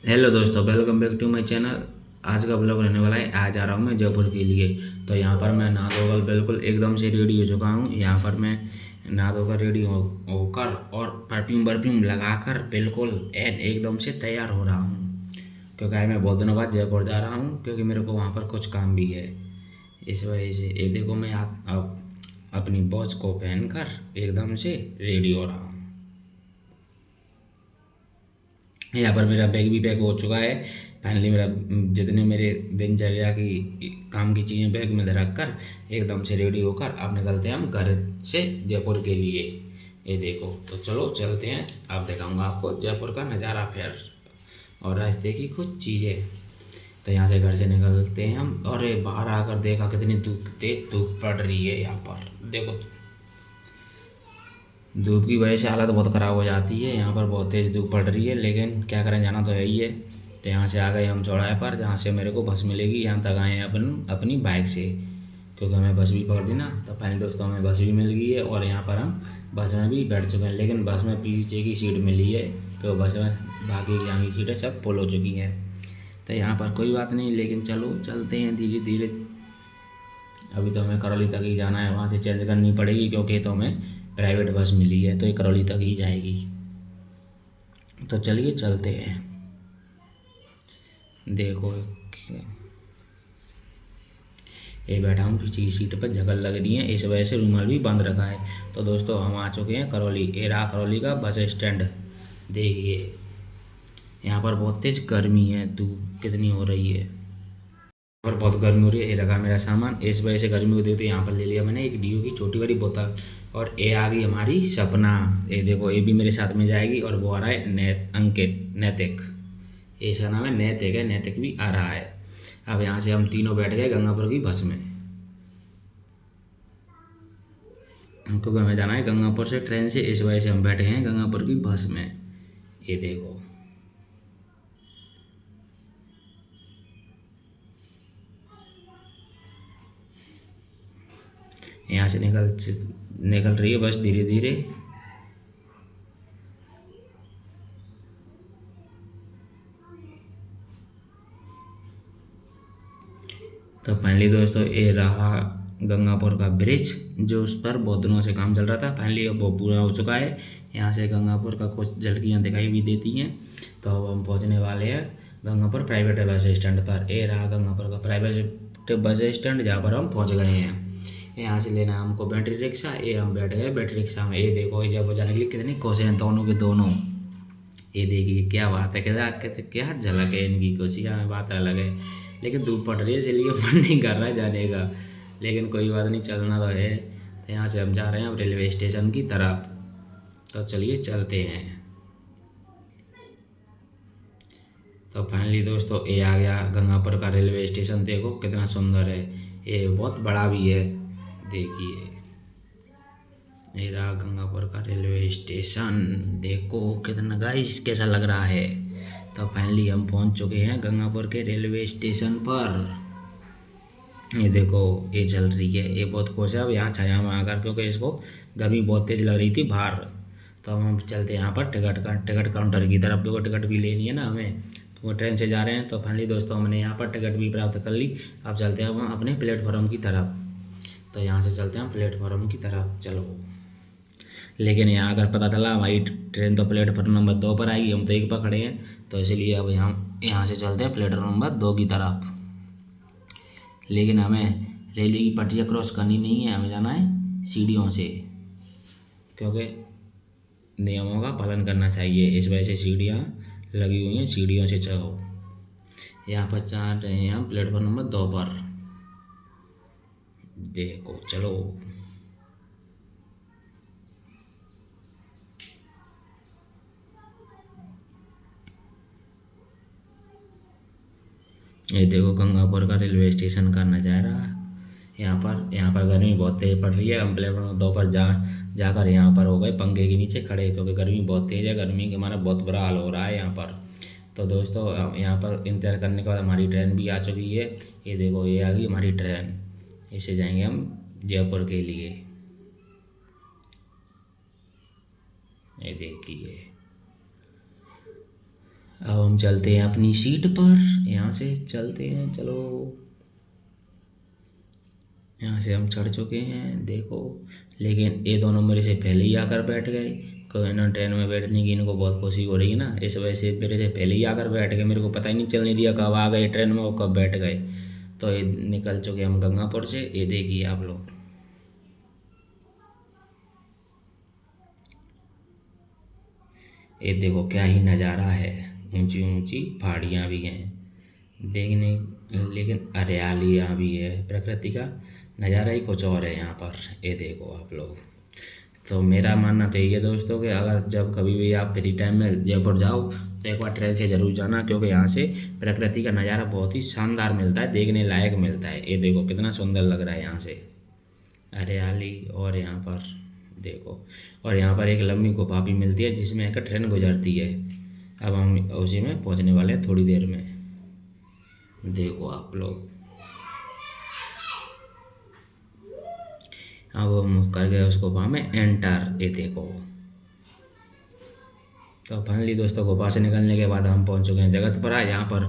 Hello दोस्तों, welcome back to my channel. आज का ब्लॉग रहने वाला है। आज आ रहा हूँ मैं जयपुर के लिए। तो यहाँ पर मैं नहा धोकर बिल्कुल एकदम से रेडी हो चुका हूँ। यहाँ पर मैं नहा धोकर रेडी होकर और परफ्यूम वर्फ्यूम लगाकर बिल्कुल एकदम से तैयार हो रहा हूँ, क्योंकि आज मैं बहुत दिनों बाद जयपुर जा रहा हूँ, क्योंकि मेरे को वहाँ पर कुछ काम भी है। इस वजह से ये देखो, मैं अब अपनी वॉच को पहनकर एकदम से रेडी हो रहा हूँ। यहाँ पर मेरा बैग भी पैक हो चुका है। फाइनली मेरा जितने मेरे दिनचर्या की काम की चीज़ें बैग में रख कर एकदम से रेडी होकर अब निकलते हैं हम घर से जयपुर के लिए। ये देखो, तो चलो चलते हैं। अब दिखाऊंगा आपको जयपुर का नज़ारा फिर और रास्ते की कुछ चीज़ें। तो यहाँ से घर से निकलते हैं हम, और ये बाहर आकर देखा कितनी तेज धूप पड़ रही है। यहाँ पर देखो, धूप की वजह से हालत बहुत ख़राब हो जाती है। यहाँ पर बहुत तेज़ धूप पड़ रही है, लेकिन क्या करें, जाना तो है ही है। तो यहाँ से आ गए हम चौराहे पर, जहाँ से मेरे को बस मिलेगी। यहाँ तक आए हैं अपनी बाइक से, क्योंकि हमें बस भी पकड़नी ना। तो फाइनली दोस्तों, हमें बस भी मिल गई है और यहाँ पर हम बस में भी बैठ चुके हैं। लेकिन बस में पीछे की सीट मिली है, तो बस में बाकी की यहाँ की सीटें सब फुल हो चुकी हैं। तो यहाँ पर कोई बात नहीं, लेकिन चलो चलते हैं धीरे धीरे। अभी तो हमें करौली तक ही जाना है, वहाँ से चेंज करनी पड़ेगी, क्योंकि तो हमें प्राइवेट बस मिली है, तो ये करौली तक ही जाएगी। तो चलिए चलते हैं। देखो, ये बैठा हूँ पीछे की सीट पर, जगह लग रही है, इस वजह से रूमाल भी बंद रखा है। तो दोस्तों, हम आ चुके हैं करौली। ये रहा करौली का बस स्टैंड। देखिए, यहाँ पर बहुत तेज गर्मी है, धूप कितनी हो रही है। और बहुत गर्मी हो रही है। ये रखा मेरा सामान, इस वजह से गर्मी को देखते यहाँ पर ले लिया मैंने एक डीओ की छोटी वाली बोतल। और ये आ गई हमारी सपना। ये देखो, ये भी मेरे साथ में जाएगी। और वो आ रहा है अंकित, नैतिक। ये इसका नाम है नैतिक, है नैतिक भी आ रहा है। अब यहाँ से हम तीनों बैठ गए गंगापुर की बस में, क्योंकि हमें जाना है गंगापुर से ट्रेन से। इस वजह से हम बैठ गए हैं गंगापुर की बस में। ये देखो, यहाँ से निकल रही है बस धीरे धीरे। तो फाइनली दोस्तों, ये रहा गंगापुर का ब्रिज, जो उस पर बहुत दिनों से काम चल रहा था। फाइनली अब वो पूरा हो चुका है। यहाँ से गंगापुर का कुछ झलकियाँ दिखाई भी देती हैं। तो अब हम पहुँचने वाले हैं गंगापुर प्राइवेट बस स्टैंड पर। ये रहा गंगापुर का प्राइवेट बस स्टैंड, जहाँ पर हम पहुँच गए हैं। यहाँ से लेना है हमको बैटरी रिक्शा। ये हम बैठ गए बैटरी रिक्शा में। ये देखो, जब जाने के लिए कितनी कोसे हैं दोनों के दोनों। ये देखिए क्या बात है, क्या झलक है इनकी कुर्सियाँ में, बात अलग है। लेकिन धूप पड़ रही है, इसलिए मन नहीं कर रहा है जाने का, लेकिन कोई बात नहीं, चलना तो है। तो यहाँ से हम जा रहे हैं अब रेलवे स्टेशन की तरफ। तो चलिए चलते हैं। तो फाइनली दोस्तों, ये आ गया गंगापुर का रेलवे स्टेशन। देखो कितना सुंदर है, ये बहुत बड़ा भी है। देखिए, ये रहा गंगापुर का रेलवे स्टेशन। देखो कितना गाइस, कैसा लग रहा है। तो फाइनली हम पहुंच चुके हैं गंगापुर के रेलवे स्टेशन पर। ये देखो, ये चल रही है, ये बहुत खुश है अब यहाँ छाया में आकर, क्योंकि इसको गर्मी बहुत तेज़ लग रही थी बाहर। तो हम चलते हैं यहाँ पर टिकट काउंटर की तरफ। देखो, टिकट भी लेनी है ना हमें, तो वो ट्रेन से जा रहे हैं। तो फाइनली दोस्तों, हमने यहाँ पर टिकट भी प्राप्त कर ली। अब चलते हैं हम अपने प्लेटफॉर्म की तरफ। तो यहाँ से चलते हैं हम प्लेटफॉर्म की तरफ। चलो, लेकिन यहाँ अगर पता चला हमारी ट्रेन तो प्लेटफॉर्म नंबर 2 पर आएगी, हम तो 1 पर खड़े हैं। तो इसलिए अब यहाँ से चलते हैं प्लेटफॉर्म नंबर 2 की तरफ। लेकिन हमें रेलवे की पटरियाँ क्रॉस करनी नहीं है, हमें जाना है सीढ़ियों से, क्योंकि नियमों का पालन करना चाहिए। इस वजह से सीढ़ियाँ लगी हुई हैं, सीढ़ियों से चलो। यहाँ पर जा रहे हैं हम प्लेटफॉर्म नंबर 2 पर। देखो चलो, ये देखो गंगापुर का रेलवे स्टेशन का नज़ारा। यहाँ पर गर्मी बहुत तेज़ पड़ रही है। हम प्लेटफॉर्म 2 पर जाकर यहाँ पर हो गए पंखे के नीचे खड़े, क्योंकि गर्मी बहुत तेज़ है। गर्मी के हमारा बहुत बुरा हाल हो रहा है यहाँ पर। तो दोस्तों, यहाँ पर इंतज़ार करने के बाद हमारी ट्रेन भी आ चुकी है। ये देखो, ये आ गई हमारी ट्रेन। इससे जाएंगे हम जयपुर के लिए। ये देखिए, अब हम चलते हैं अपनी सीट पर, यहाँ से चलते हैं, चलो यहाँ से हम चढ़ चुके हैं देखो। लेकिन ये दोनों मेरे से पहले ही आकर बैठ गए, क्योंकि ना ट्रेन में बैठने की इनको बहुत खुशी हो रही है ना, इस वजह से मेरे से पहले ही आकर बैठ गए। मेरे को पता ही नहीं चलने दिया कब आ गए ट्रेन में और कब बैठ गए। तो ये निकल चुके हम गंगापुर से, ये देखिए आप लोग। ये देखो क्या ही नज़ारा है, ऊंची ऊंची पहाड़ियाँ भी हैं देखने, लेकिन हरियालियाँ भी है, प्रकृति का नज़ारा ही कुछ और है यहाँ पर। ये देखो आप लोग। तो मेरा मानना तो यही है दोस्तों कि अगर जब कभी भी आप फ्री टाइम में जयपुर जाओ तो एक बार ट्रेन से ज़रूर जाना, क्योंकि यहाँ से प्रकृति का नज़ारा बहुत ही शानदार मिलता है, देखने लायक मिलता है। ये देखो कितना सुंदर लग रहा है यहाँ से, हरियाली। और यहाँ पर देखो, और यहाँ पर एक लंबी गुफा भी मिलती है जिसमें एक ट्रेन गुजरती है। अब हम उसी में पहुँचने वाले हैं थोड़ी देर में, देखो आप लोग। अब हम कर गए उस गुफा में एंटर, ये देखो। तो फाइनली दोस्तों गुफा से निकलने के बाद हम पहुंच चुके हैं जगतपुरा। यहाँ पर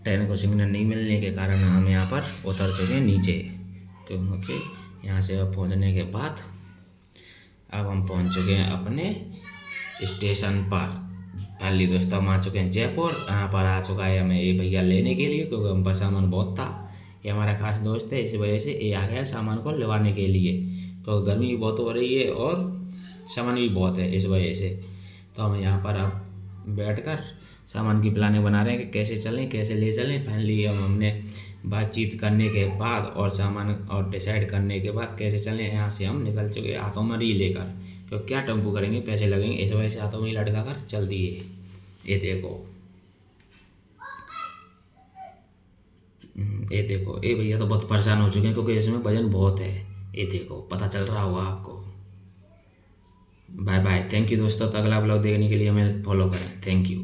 ट्रेन को सिग्नल नहीं मिलने के कारण हम यहाँ पर उतर चुके हैं नीचे, क्योंकि यहाँ से अब पहुँचने के बाद अब हम पहुँच चुके हैं अपने स्टेशन पर। फाइनली दोस्तों हम आ चुके हैं जयपुर। यहाँ पर आ चुका है हमें ये भैया लेने के लिए, क्योंकि हम पर सामान बहुत था। ये हमारा खास दोस्त है, इस वजह से ये आ गया सामान को लेवाने के लिए, तो गर्मी भी बहुत हो रही है और सामान भी बहुत है इस वजह से। तो हम यहाँ पर अब बैठकर सामान की प्लानिंग बना रहे हैं कि कैसे चलें, कैसे ले चलें। फाइनली हमने बातचीत करने के बाद और सामान और डिसाइड करने के बाद कैसे चलें, यहाँ से हम निकल चुके हाथों में ही लेकर, क्योंकि क्या टेम्पो करेंगे, पैसे लगेंगे, इस वजह से हाथों में ही लटका कर चल दिए। ये देखो, ये देखो, ये भैया तो बहुत परेशान हो चुके हैं क्योंकि इसमें वजन बहुत है। ये देखो, पता चल रहा होगा आपको। बाय बाय, थैंक यू दोस्तों। तो अगला ब्लॉग देखने के लिए हमें फॉलो करें, थैंक यू।